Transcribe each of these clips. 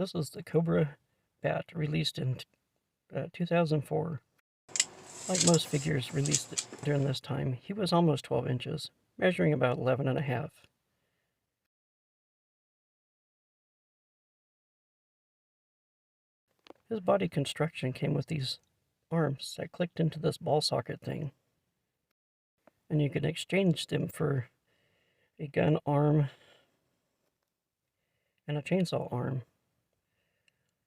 This is the Cobra B.A.T, released in 2004. Like most figures released during this time, he was almost 12 inches, measuring about 11.5. His body construction came with these arms that clicked into this ball socket thing. And you can exchange them for a gun arm and a chainsaw arm,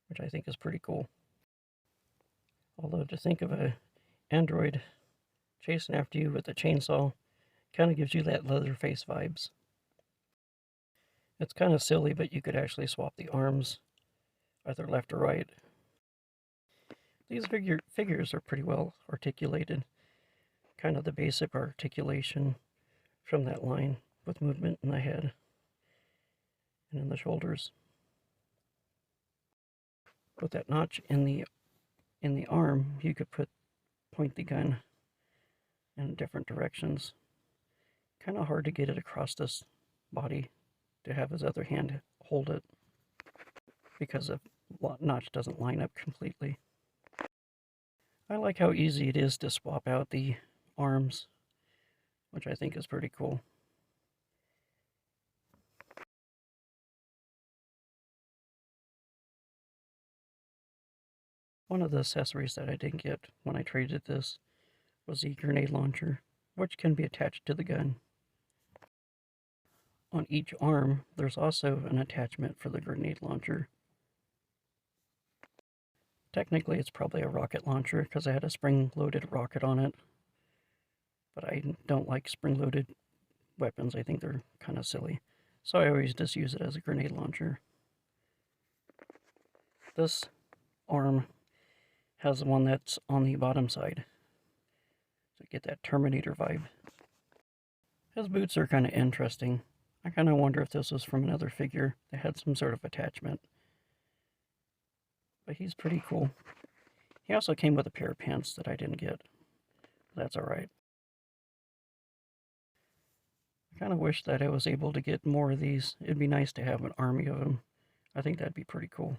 which I think is pretty cool. Although to think of an android chasing after you with a chainsaw kind of gives you that Leatherface vibes. It's kind of silly, but you could actually swap the arms either left or right. These figures are pretty well articulated. Kind of the basic articulation from that line with movement in the head and in the shoulders. With that notch in the arm, you could point the gun in different directions. Kind of hard to get it across this body to have his other hand hold it because the notch doesn't line up completely. I like how easy it is to swap out the arms, which I think is pretty cool. One of the accessories that I didn't get when I traded this was the grenade launcher, which can be attached to the gun. On each arm, there's also an attachment for the grenade launcher. Technically, it's probably a rocket launcher because I had a spring-loaded rocket on it. But I don't like spring-loaded weapons. I think they're kind of silly. So I always just use it as a grenade launcher. This arm has the one that's on the bottom side. So get that Terminator vibe. His boots are kind of interesting. I kind of wonder if this was from another figure that had some sort of attachment. But he's pretty cool. He also came with a pair of pants that I didn't get. That's alright. I kind of wish that I was able to get more of these. It'd be nice to have an army of them. I think that'd be pretty cool.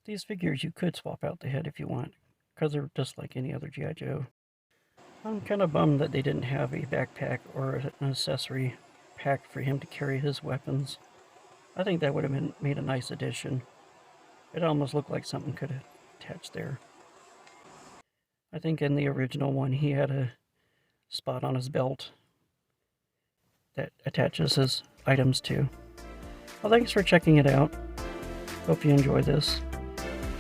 These figures you could swap out the head if you want, because they're just like any other G.I. Joe. I'm kind of bummed that they didn't have a backpack or an accessory pack for him to carry his weapons. I think that would have made a nice addition. It almost looked like something could have attached there. I think in the original one he had a spot on his belt that attaches his items to. Well, thanks for checking it out. Hope you enjoy this.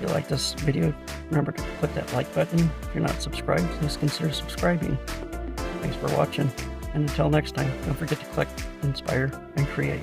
If you like this video, remember to click that like button. If you're not subscribed, please consider subscribing. Thanks for watching, and until next time, don't forget to click, inspire, and create.